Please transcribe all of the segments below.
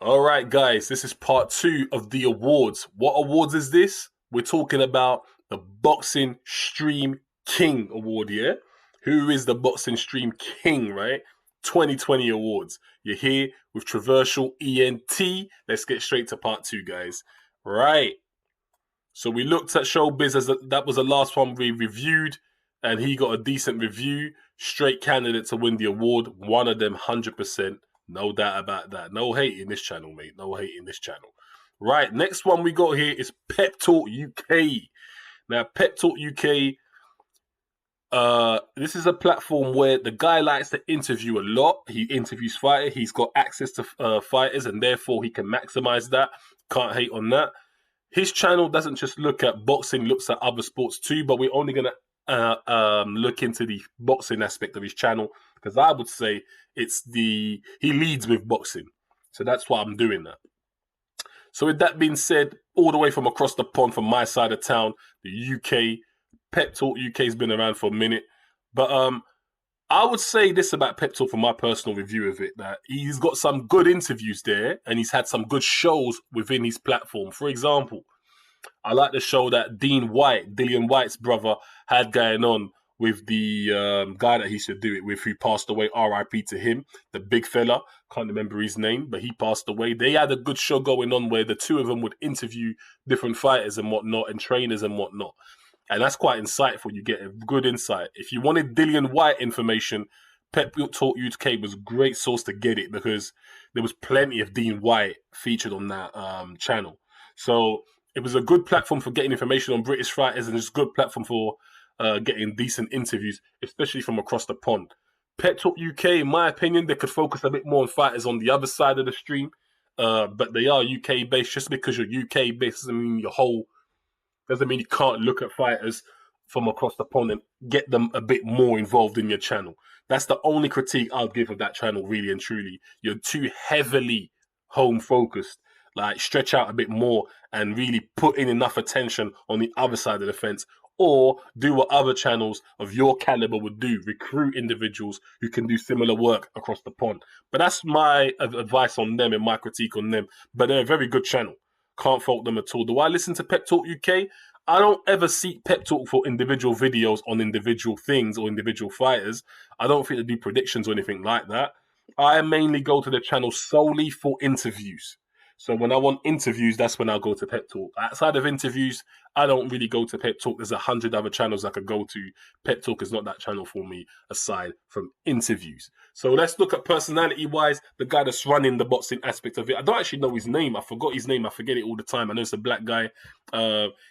All right, guys, this is part two of the awards. What awards is this? We're talking about the Boxing Stream King Award, yeah? Who is the Boxing Stream King, right? 2020 awards. You're here with Traversal ENT. Let's get straight to part two, guys. Right. So we looked at Showbiz that was the last one we reviewed, and he got a decent review. Straight candidate to win the award. One of them, 100%. No doubt about that. No hate in this channel, mate. No hate in this channel. Right, next one we got here is Pep Talk UK. Now, Pep Talk UK, this is a platform where the guy likes to interview a lot. He interviews fighters. He's got access to fighters, and therefore he can maximize that. Can't hate on that. His channel doesn't just look at boxing, looks at other sports too, but we're only going to look into the boxing aspect of his channel because I would say he leads with boxing. So that's why I'm doing that. So with that being said, all the way from across the pond from my side of town, the UK, Pep Talk UK has been around for a minute. But I would say this about Pep Talk from my personal review of it, that he's got some good interviews there and he's had some good shows within his platform. For example, I like the show that Dillian White's brother, had going on with the guy that he should do it with, who passed away, RIP to him, the big fella, can't remember his name, but he passed away. They had a good show going on where the two of them would interview different fighters and whatnot and trainers and whatnot. And that's quite insightful. You get a good insight. If you wanted Dillian White information, Pep Talk UK was a great source to get it because there was plenty of Dean White featured on that channel. So it was a good platform for getting information on British fighters, and it's a good platform for getting decent interviews, especially from across the pond. Pep Talk UK, in my opinion, they could focus a bit more on fighters on the other side of the stream, but they are UK based. Just because you're UK based doesn't mean you can't look at fighters from across the pond and get them a bit more involved in your channel. That's the only critique I'll give of that channel, really and truly. You're too heavily home focused. Like, stretch out a bit more and really put in enough attention on the other side of the fence, or do what other channels of your caliber would do, recruit individuals who can do similar work across the pond. But that's my advice on them and my critique on them. But they're a very good channel. Can't fault them at all. Do I listen to Pep Talk UK? I don't ever seek Pep Talk for individual videos on individual things or individual fighters. I don't think they do predictions or anything like that. I mainly go to the channel solely for interviews. So when I want interviews, that's when I'll go to Pep Talk. Outside of interviews, I don't really go to Pep Talk. There's 100 other channels I could go to. Pep Talk is not that channel for me, aside from interviews. So let's look at personality-wise, the guy that's running the boxing aspect of it. I don't actually know his name. I forgot his name. I forget it all the time. I know it's a black guy.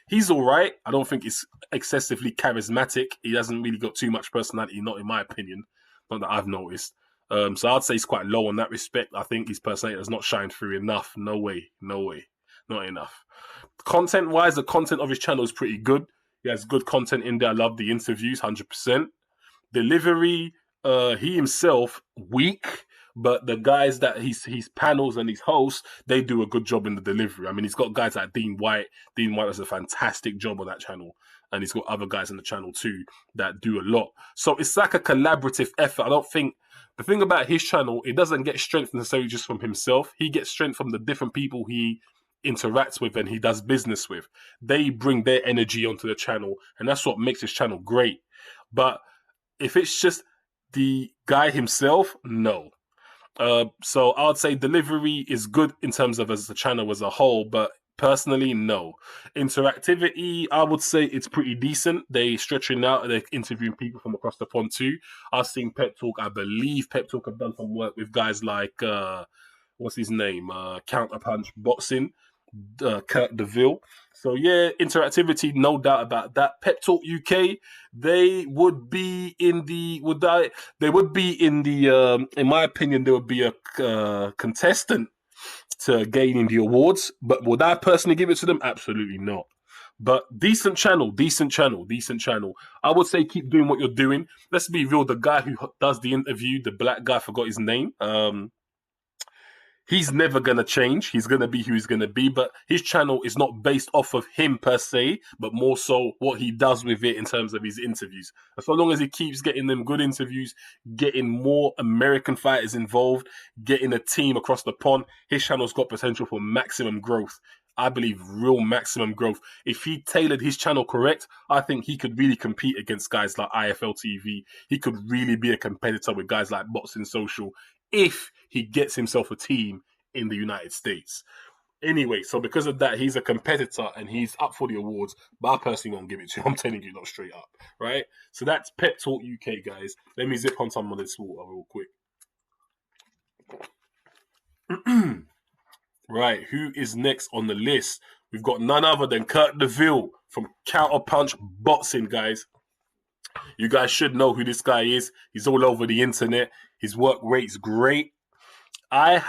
He's all right. I don't think he's excessively charismatic. He hasn't really got too much personality, not in my opinion. Not that I've noticed. So I'd say he's quite low on that respect. I think his personality has not shined through enough. No way. Not enough. Content-wise, the content of his channel is pretty good. He has good content in there. I love the interviews, 100%. Delivery, he himself, weak. But the guys that his panels and his hosts, they do a good job in the delivery. I mean, he's got guys like Dean White. Dean White does a fantastic job on that channel. And he's got other guys on the channel too that do a lot. So it's like a collaborative effort. I don't think... The thing about his channel, it doesn't get strength necessarily just from himself. He gets strength from the different people he interacts with and he does business with. They bring their energy onto the channel, and that's what makes his channel great. But if it's just the guy himself, no. So I would say delivery is good in terms of as a channel as a whole, but personally, no. Interactivity, I would say it's pretty decent. They stretching out, they're interviewing people from across the pond too. I've seen Pep Talk, I believe Pep Talk have done some work with guys like, what's his name? Counterpunch Boxing, Kurt DeVille. So yeah, interactivity, no doubt about that. Pep Talk UK, they would be in the, in my opinion, there would be a contestant to gaining the awards, but would I personally give it to them? Absolutely not. But decent channel. I would say keep doing what you're doing. Let's be real. The guy who does the interview, the black guy, forgot his name. He's never going to change. He's going to be who he's going to be, but his channel is not based off of him per se, but more so what he does with it in terms of his interviews. So long as he keeps getting them good interviews, getting more American fighters involved, getting a team across the pond, his channel's got potential for maximum growth. I believe real maximum growth. If he tailored his channel correct, I think he could really compete against guys like IFL TV. He could really be a competitor with guys like Boxing Social if he gets himself a team in the United States. Anyway, so because of that, he's a competitor and he's up for the awards, but I personally won't give it to you. I'm telling you, not straight up, right? So that's Pep Talk UK, guys. Let me zip on some of this water real quick. Right, who is next on the list? We've got none other than Kurt DeVille from Counterpunch Boxing, guys. You guys should know who this guy is. He's all over the internet. His work rate's great. I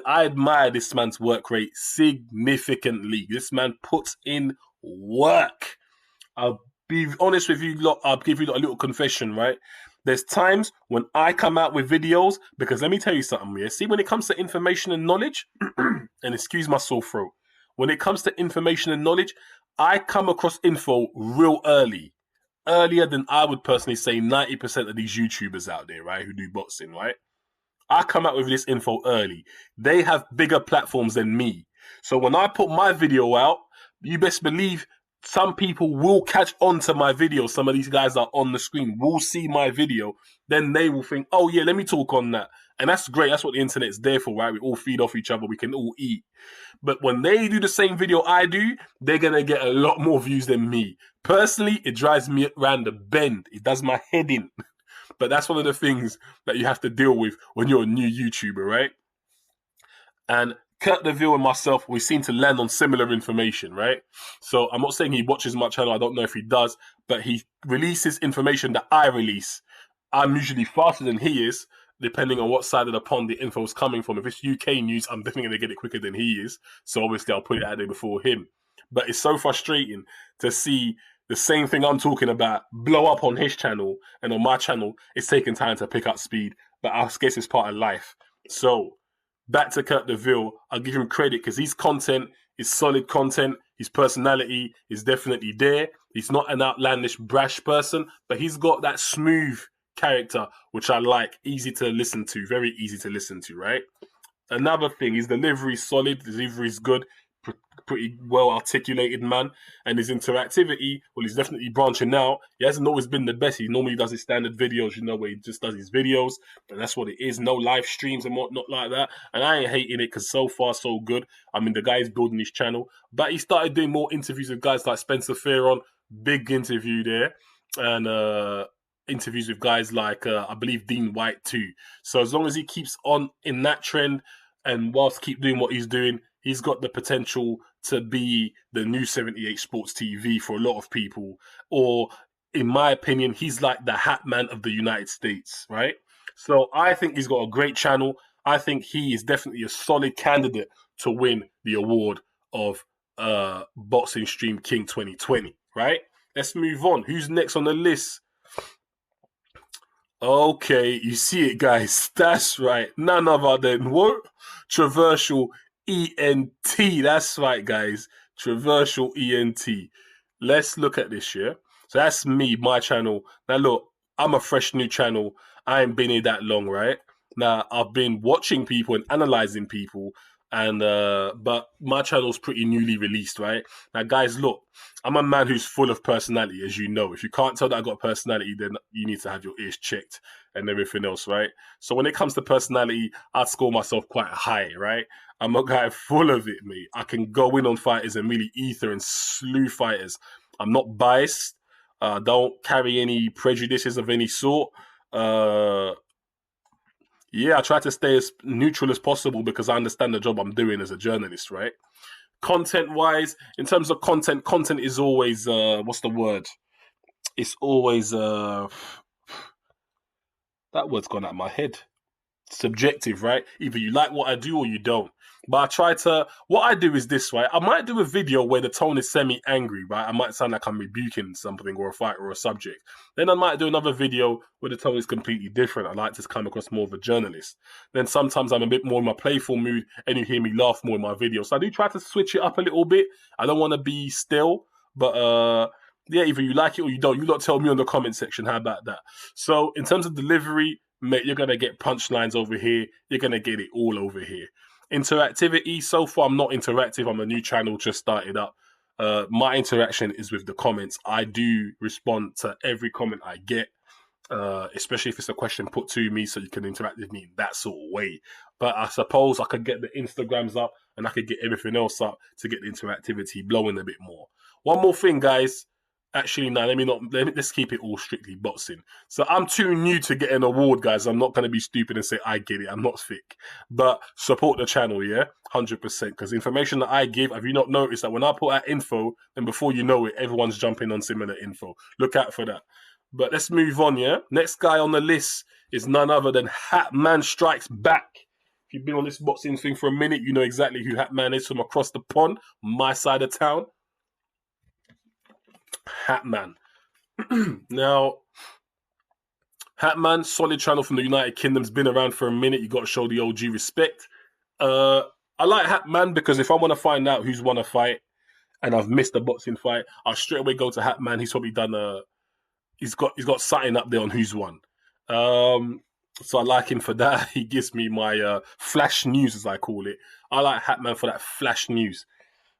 admire this man's work rate significantly. This man puts in work. I'll be honest with you lot. I'll give you a little confession, right? There's times when I come out with videos, because let me tell you something, yeah? See, when it comes to information and knowledge, and excuse my sore throat, when it comes to information and knowledge, I come across info real early. Earlier than I would personally say 90% of these YouTubers out there, right, who do boxing, right? I come out with this info early. They have bigger platforms than me. So when I put my video out, you best believe some people will catch on to my video. Some of these guys are on the screen, will see my video. Then they will think, oh yeah, let me talk on that. And that's great. That's what the internet's there for, right? We all feed off each other. We can all eat. But when they do the same video I do, they're going to get a lot more views than me. Personally, it drives me around the bend. It does my head in. But that's one of the things that you have to deal with when you're a new YouTuber, right? And Kurt DeVille and myself, we seem to land on similar information, right? So I'm not saying he watches my channel. I don't know if he does, but he releases information that I release. I'm usually faster than he is, depending on what side of the pond the info is coming from. If it's UK news, I'm definitely going to get it quicker than he is. So obviously I'll put it out there before him. But it's so frustrating to see the same thing I'm talking about blow up on his channel, and on my channel, it's taking time to pick up speed. But I guess it's part of life. So back to Kurt DeVille, I'll give him credit because his content is solid content. His personality is definitely there. He's not an outlandish, brash person, but he's got that smooth character, which I like. Easy to listen to, very easy to listen to, right? Another thing, his delivery is solid, his delivery is good, pretty well articulated man, and his interactivity, well, he's definitely branching out. He hasn't always been the best. He normally does his standard videos, you know, where he just does his videos, and that's what it is. No live streams and whatnot like that, and I ain't hating it because so far so good. I mean, the guy is building his channel, but he started doing more interviews with guys like Spencer Fearon, big interview there, and interviews with guys like I believe Dean White too. So as long as he keeps on in that trend and whilst keep doing what he's doing, he's got the potential to be the new 78 Sports TV for a lot of people. Or, in my opinion, he's like the Hatman of the United States, right? So I think he's got a great channel. I think he is definitely a solid candidate to win the award of Boxing Stream King 2020, right? Let's move on. Who's next on the list? Okay, you see it, guys. That's right. None other than what? Traversal ENT. That's right, guys. Traversal ENT. Let's look at this, yeah? So that's me, my channel. Now, look, I'm a fresh new channel. I ain't been here that long, right? Now, I've been watching people and analyzing people, and but my channel's pretty newly released, right? Now, guys, look, I'm a man who's full of personality, as you know. If you can't tell that I got personality, then you need to have your ears checked and everything else, right? So when it comes to personality, I'd score myself quite high, right? I'm a guy full of it, mate. I can go in on fighters and really ether and slew fighters. I'm not biased. Don't carry any prejudices of any sort. Yeah, I try to stay as neutral as possible because I understand the job I'm doing as a journalist, right? Content-wise, in terms of content is always, what's the word? It's always, that word's gone out of my head. subjective, right? Either you like what I do or you don't. But I try to, what I do is this, right? I might do a video where the tone is semi-angry, right? I might sound like I'm rebuking something or a fighter or a subject. Then I might do another video where the tone is completely different. I like to come across more of a journalist. Then sometimes I'm a bit more in my playful mood and you hear me laugh more in my videos. So I do try to switch it up a little bit. I don't want to be still, but yeah, either you like it or you don't. You lot tell me on the comment section. How about that? So in terms of delivery, mate, you're going to get punchlines over here. You're going to get it all over here. Interactivity, so far I'm not interactive. I'm a new channel, just started up. My interaction is with the comments. I do respond to every comment I get, especially if it's a question put to me, so you can interact with me in that sort of way. But I suppose I could get the Instagrams up and I could get everything else up to get the interactivity blowing a bit more. One more thing, guys. Actually, no, let's keep it all strictly boxing. So I'm too new to get an award, guys. I'm not going to be stupid and say, I get it. I'm not thick. But support the channel, yeah? 100%. Because information that I give, have you not noticed that when I put out info, then before you know it, everyone's jumping on similar info. Look out for that. But let's move on, yeah? Next guy on the list is none other than Hatman Strikes Back. If you've been on this boxing thing for a minute, you know exactly who Hatman is from across the pond, my side of town. Hatman. Now, Hatman, solid channel from the United Kingdom's been around for a minute. You got to show the OG respect. I like Hatman because if I want to find out who's won a fight and I've missed a boxing fight, I'll straight away go to Hatman. He's probably done he's got something up there on who's won. So I like him for that. He gives me my flash news, as I call it. I like Hatman for that flash news.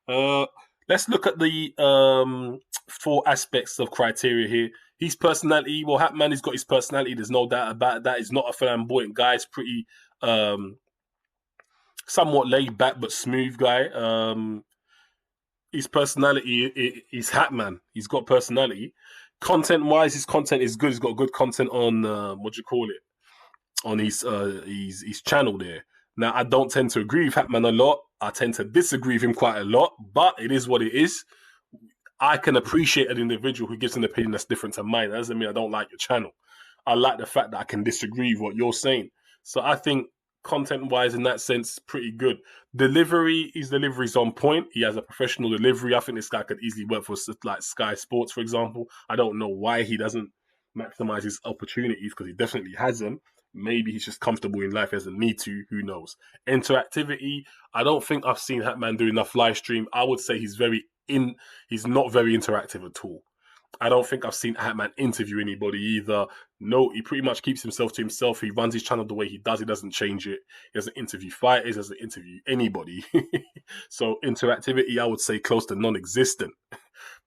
Let's look at the 4 aspects of criteria here. His personality, well, Hatman has got his personality. There's no doubt about that. He's not a flamboyant guy. He's pretty somewhat laid back but smooth guy. His personality is Hatman. He's got personality. Content-wise, his content is good. He's got good content on on his channel there. Now, I don't tend to agree with Hatman a lot. I tend to disagree with him quite a lot, but it is what it is. I can appreciate an individual who gives an opinion that's different to mine. That doesn't mean I don't like your channel. I like the fact that I can disagree with what you're saying. So I think content-wise, in that sense, pretty good. His delivery's on point. He has a professional delivery. I think this guy could easily work for like Sky Sports, for example. I don't know why he doesn't maximize his opportunities, because he definitely has them. Maybe he's just comfortable in life, he doesn't need to. Who knows? Interactivity. I don't think I've seen Hatman do enough live stream. I would say he's not very interactive at all. I don't think I've seen Hatman interview anybody either. No, he pretty much keeps himself to himself. He runs his channel the way he does. He doesn't change it. He doesn't interview fighters. He doesn't interview anybody. So interactivity, I would say close to non-existent.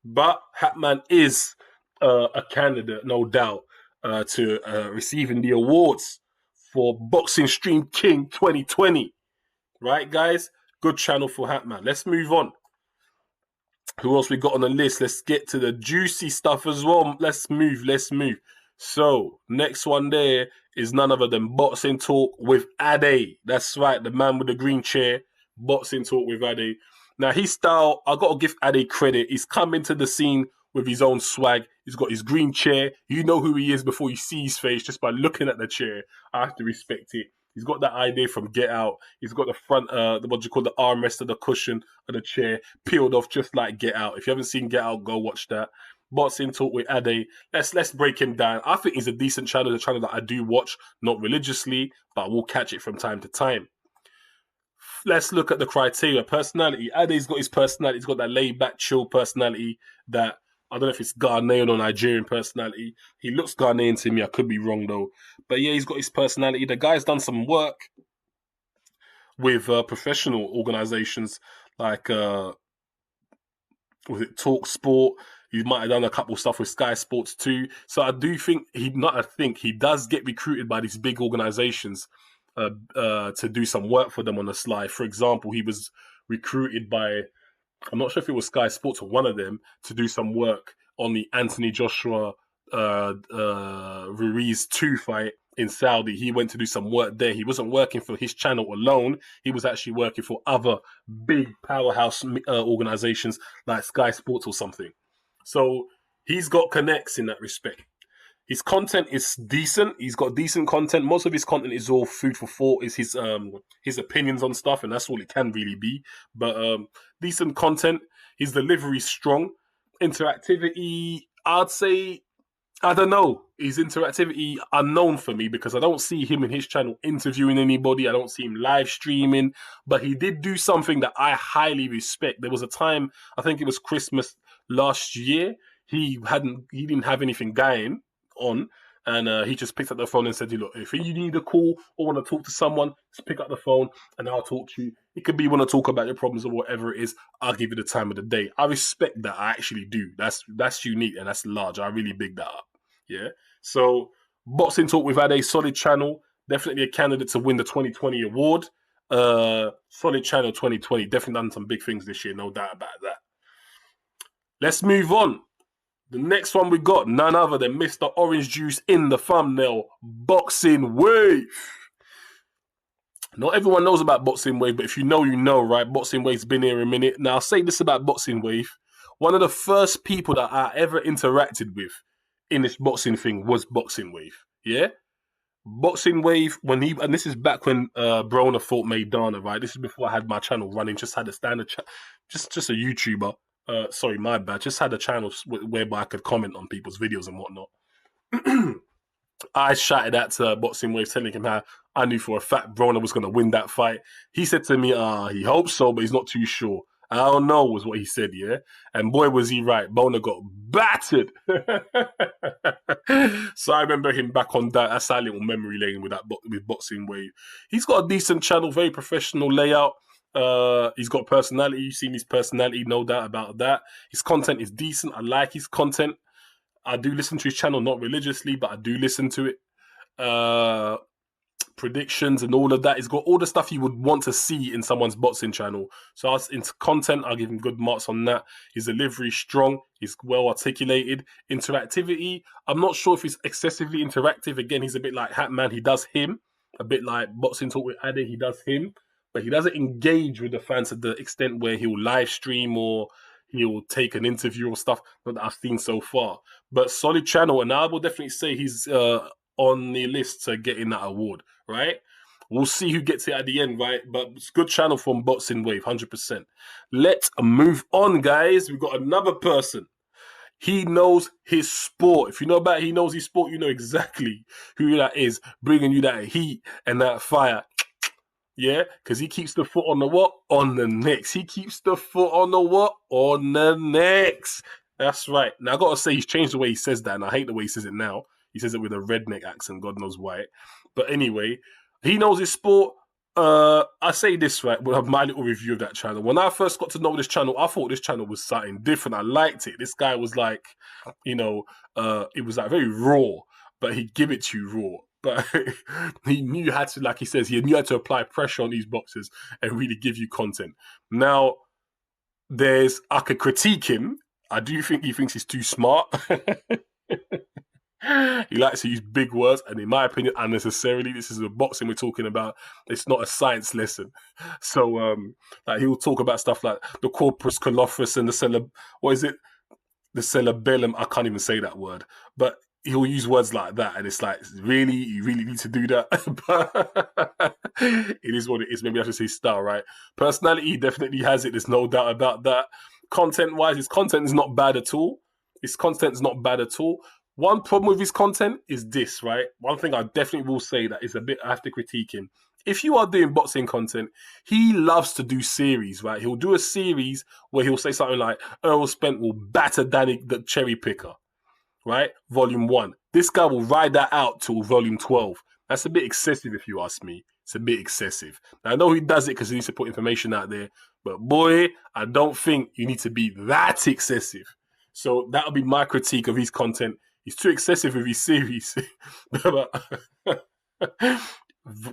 But Hatman is a candidate, no doubt, to receiving the awards for Boxing Stream King 2020. Right, guys? Good channel for Hatman. Let's move on. Who else we got on the list? Let's get to the juicy stuff as well. Let's move. So, next one there is none other than Boxing Talk with Adie. That's right, the man with the green chair. Boxing Talk with Adie. Now, his style, I got to give Adie credit. He's come into the scene with his own swag. He's got his green chair. You know who he is before you see his face just by looking at the chair. I have to respect it. He's got that idea from Get Out. He's got the front, the armrest of the cushion of the chair peeled off just like Get Out. If you haven't seen Get Out, go watch that. Boxing Talk with Adie. Let's break him down. I think he's a decent channel, a channel that I do watch, not religiously, but I will catch it from time to time. Let's look at the criteria. Personality. Adie's got his personality. He's got that laid-back, chill personality that, I don't know if it's Ghanaian or Nigerian personality. He looks Ghanaian to me. I could be wrong, though. But yeah, he's got his personality. The guy's done some work with professional organizations like, was it Talk Sport? He might have done a couple stuff with Sky Sports too. So I do think he does get recruited by these big organizations to do some work for them on the sly. For example, he was recruited by, I'm not sure if it was Sky Sports or one of them, to do some work on the Anthony Joshua Ruiz 2 fight in Saudi. He went to do some work there. He wasn't working for his channel alone. He was actually working for other big powerhouse organizations like Sky Sports or something. So he's got connects in that respect. His content is decent. He's got decent content. Most of his content is all food for thought. Is his opinions on stuff, and that's all it can really be. But decent content. His delivery is strong. Interactivity, I'd say, I don't know. His interactivity unknown for me because I don't see him in his channel interviewing anybody. I don't see him live streaming. But he did do something that I highly respect. There was a time, I think it was Christmas last year. He didn't have anything going on, and he just picked up the phone and said, "Look, if you need a call or want to talk to someone, just pick up the phone and I'll talk to you. It could be want to talk about your problems or whatever it is. I'll give you the time of the day." I respect that. I actually do. That's unique and that's large. I really big that up. Yeah. So Boxing Talk with Adie, solid channel. Definitely a candidate to win the 2020 award. Solid channel 2020. Definitely done some big things this year. No doubt about that. Let's move on. The next one we got, none other than Mr. Orange Juice in the thumbnail, Boxing Wave. Not everyone knows about Boxing Wave, but if you know, right? Boxing Wave's been here a minute. Now, I'll say this about Boxing Wave. One of the first people that I ever interacted with in this boxing thing was Boxing Wave. Yeah? Boxing Wave, and this is back when Broner fought Maidana, right? This is before I had my channel running, just had a standard just a YouTuber. Sorry, my bad. Just had a channel whereby I could comment on people's videos and whatnot. I shouted at Boxing Wave, telling him how I knew for a fact Broner was going to win that fight. He said to me, he hopes so, but he's not too sure. I don't know, was what he said, yeah? And boy, was he right. Broner got battered. So I remember him back on that. That's our little memory lane with Boxing Wave. He's got a decent channel, very professional layout. He's got personality. You've seen his personality, no doubt about that. His content is decent. I like his content. I do listen to his channel, not religiously, but I do listen to it. Predictions and all of that. He's got all the stuff you would want to see in someone's boxing channel. So as into content, I'll give him good marks on that. His delivery is strong. He's well articulated. Interactivity, I'm not sure if he's excessively interactive. Again, he's a bit like Hatman. He does him. A bit like Boxing Talk with Adie. He does him. But he doesn't engage with the fans to the extent where he'll live stream or he'll take an interview or stuff that I've seen so far. But solid channel, and I will definitely say he's on the list to getting that award, right? We'll see who gets it at the end, right? But it's a good channel from Boxing Wave, 100%. Let's move on, guys. We've got another person. He knows his sport. If you know about he knows his sport, you know exactly who that is, bringing you that heat and that fire. Yeah, because he keeps the foot on the what? On the necks. He keeps the foot on the what? On the necks. That's right. Now, I got to say, he's changed the way he says that, and I hate the way he says it now. He says it with a redneck accent, God knows why. But anyway, he knows his sport. I say this, right, with my little review of that channel. When I first got to know this channel, I thought this channel was something different. I liked it. This guy was like, it was like very raw, but he'd give it to you raw. But he knew how to, like he says, he knew how to apply pressure on these boxers and really give you content. Now, I could critique him. I do think he thinks he's too smart. He likes to use big words, and in my opinion, unnecessarily. This is a boxing we're talking about. It's not a science lesson. So, he'll talk about stuff like the corpus callosum and the cerebellum. I can't even say that word, but he'll use words like that, and it's like, really, you really need to do that. But it is what it is. Maybe I should say style, right? Personality, he definitely has it. There's no doubt about that. Content-wise, his content is not bad at all. One problem with his content is this, right? One thing I definitely will say that is I have to critique him. If you are doing boxing content, he loves to do series, right? He'll do a series where he'll say something like, Earl Spence will batter Danny the cherry picker, right? Volume 1. This guy will ride that out till volume 12. That's a bit excessive if you ask me. It's a bit excessive. Now, I know he does it because he needs to put information out there, but boy, I don't think you need to be that excessive. So that'll be my critique of his content. He's too excessive with his series.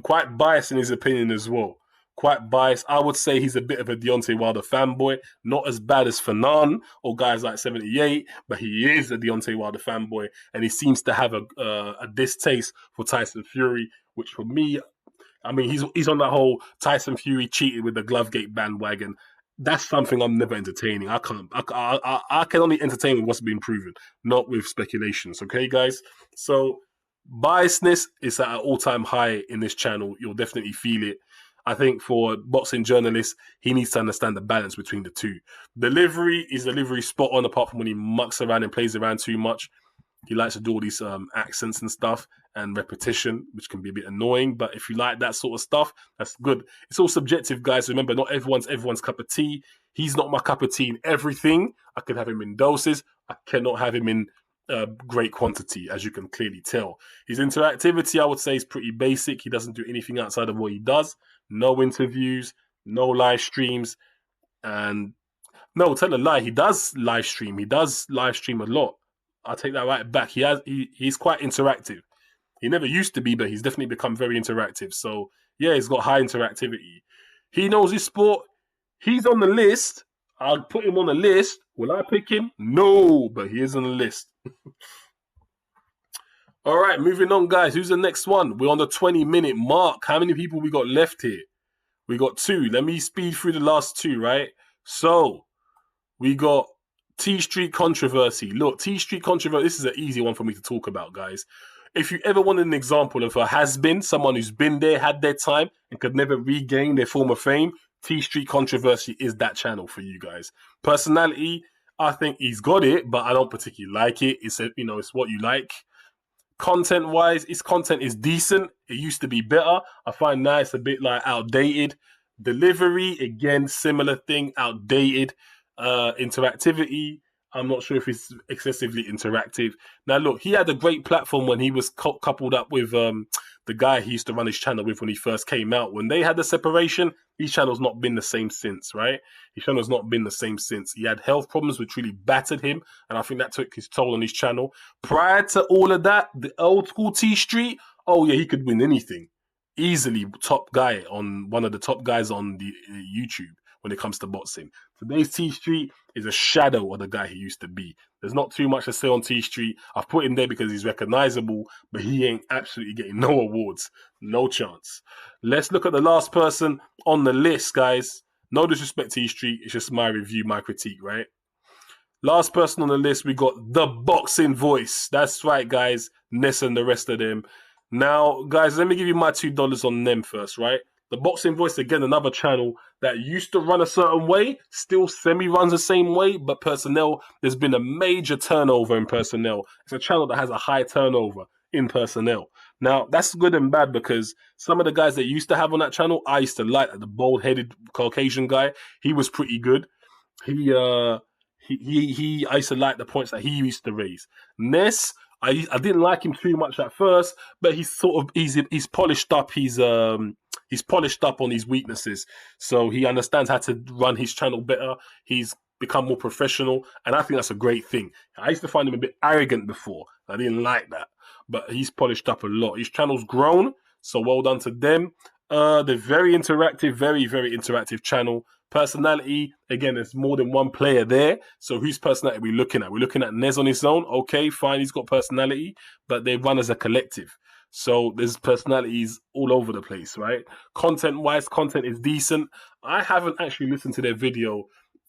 Quite biased in his opinion as well. Quite biased. I would say he's a bit of a Deontay Wilder fanboy. Not as bad as Fanon or guys like 78, but he is a Deontay Wilder fanboy, and he seems to have a distaste for Tyson Fury, which for me, I mean, he's on that whole Tyson Fury cheated with the Glovegate bandwagon. That's something I'm never entertaining. I can't. I can only entertain with what's been proven, not with speculations. Okay, guys. So biasness is at an all-time high in this channel. You'll definitely feel it. I think for boxing journalists, he needs to understand the balance between the two. Delivery spot on, apart from when he mucks around and plays around too much. He likes to do all these accents and stuff and repetition, which can be a bit annoying. But if you like that sort of stuff, that's good. It's all subjective, guys. Remember, not everyone's cup of tea. He's not my cup of tea in everything. I can have him in doses. I cannot have him in great quantity, as you can clearly tell. His interactivity, I would say, is pretty basic. He doesn't do anything outside of what he does. No interviews, no live streams, and no, tell a lie. He does live stream. He does live stream a lot. I'll take that right back. He's quite interactive. He never used to be, but he's definitely become very interactive. So yeah, he's got high interactivity. He knows his sport. He's on the list. I'll put him on the list. Will I pick him? No, but he is on the list. All right, moving on, guys. Who's the next one? We're on the 20-minute mark. How many people we got left here? We got 2. Let me speed through the last 2, right? So we got T Street controversy. Look, T Street controversy, this is an easy one for me to talk about, guys. If you ever wanted an example of a has-been, someone who's been there, had their time, and could never regain their former fame, T Street controversy is that channel for you guys. Personality, I think he's got it, but I don't particularly like it. It's it's what you like. Content-wise, his content is decent. It used to be better. I find now it's a bit like outdated. Delivery, again, similar thing, outdated. Interactivity, I'm not sure if it's excessively interactive. Now, look, he had a great platform when he was coupled up with the guy he used to run his channel with when he first came out. When they had the separation, his channel's not been the same since, right? His channel's not been the same since. He had health problems which really battered him, and I think that took his toll on his channel. Prior to all of that, the old school T Street, oh yeah, he could win anything. Easily top guy on one of the top guys on the YouTube when it comes to boxing. Today's T Street is a shadow of the guy he used to be. There's not too much to say on T Street. I've put him there because he's recognizable, but he ain't absolutely getting no awards. No chance. Let's look at the last person on the list, guys. No disrespect to T Street. It's just my review, my critique, right? Last person on the list, we got the boxing voice. That's right, guys. Ness and the rest of them. Now, guys, let me give you my $2 on them first, right? The Boxing Voice, again, another channel that used to run a certain way, still semi-runs the same way, but personnel, there's been a major turnover in personnel. It's a channel that has a high turnover in personnel. Now, that's good and bad because some of the guys that used to have on that channel, I used to like. The bald-headed Caucasian guy, he was pretty good. I used to like the points that he used to raise. Ness, I didn't like him too much at first, but he's polished up. He's polished up on his weaknesses, so he understands how to run his channel better. He's become more professional, and I think that's a great thing. I used to find him a bit arrogant before. I didn't like that, but he's polished up a lot. His channel's grown, so well done to them. They're very interactive, very, very interactive channel. Personality, again, there's more than one player there. So whose personality are we looking at? We're looking at Nez on his own. Okay, fine, he's got personality, but they run as a collective. So there's personalities all over the place, right? Content-wise, content is decent. I haven't actually listened to their video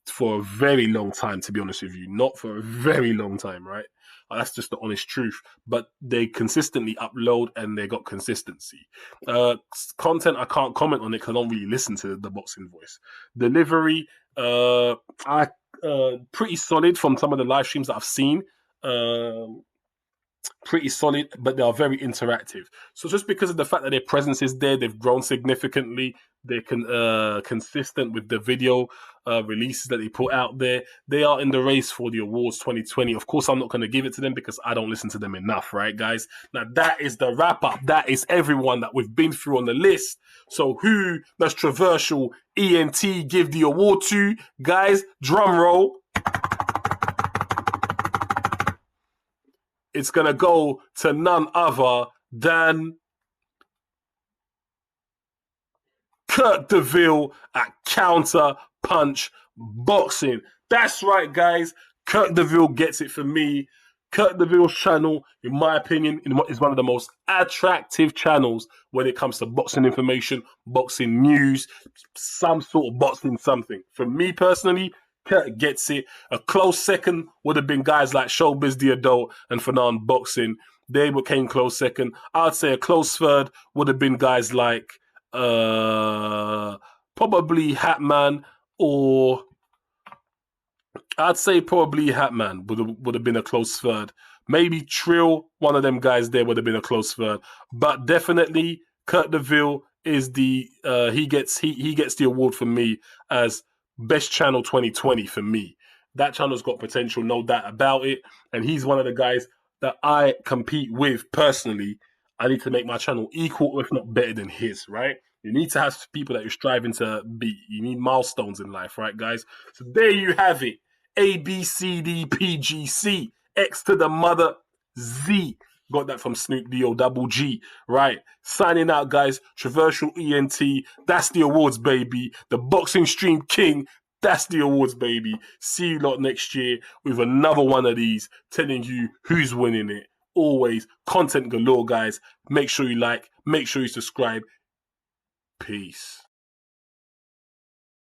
for a very long time, to be honest with you. Not for a very long time, right? That's just the honest truth. But they consistently upload and they got consistency. Content, I can't comment on it because I don't really listen to the Boxing Voice. Delivery, pretty solid from some of the live streams that I've seen. Pretty solid, but they are very interactive. So just because of the fact that their presence is there, they've grown significantly. They're consistent with the video releases that they put out there. They are in the race for the awards 2020. Of course, I'm not going to give it to them because I don't listen to them enough, right, guys? Now, that is the wrap-up. That is everyone that we've been through on the list. So who does Traversal ENT give the award to? Guys, drum roll. It's going to go to none other than Kirk DeVille at Counter Punch Boxing. That's right, guys. Kirk DeVille gets it for me. Kurt DeVille's channel, in my opinion, is one of the most attractive channels when it comes to boxing information, boxing news, some sort of boxing something. For me personally, Kurt gets it. A close second would have been guys like Showbiz the Adult and Fanon Boxing. They came close second. I'd say a close third would have been guys like probably Hatman, or I'd say probably Hatman would have been a close third. Maybe Trill, one of them guys there would have been a close third. But definitely Kurt DeVille is the he gets the award for me as best channel 2020 for me. That channel's got potential, no doubt about it. And he's one of the guys that I compete with personally. I need to make my channel equal, if not better than his, right? You need to have people that you're striving to beat. You need milestones in life, right, guys? So there you have it. A, B, C, D, P, G, C. X to the mother Z. Got that from Snoop D-O double G. Right. Signing out, guys. Traversal ENT. That's the awards, baby. The Boxing Stream King. That's the awards, baby. See you lot next year with another one of these, telling you who's winning it. Always content galore, guys. Make sure you like. Make sure you subscribe. Peace.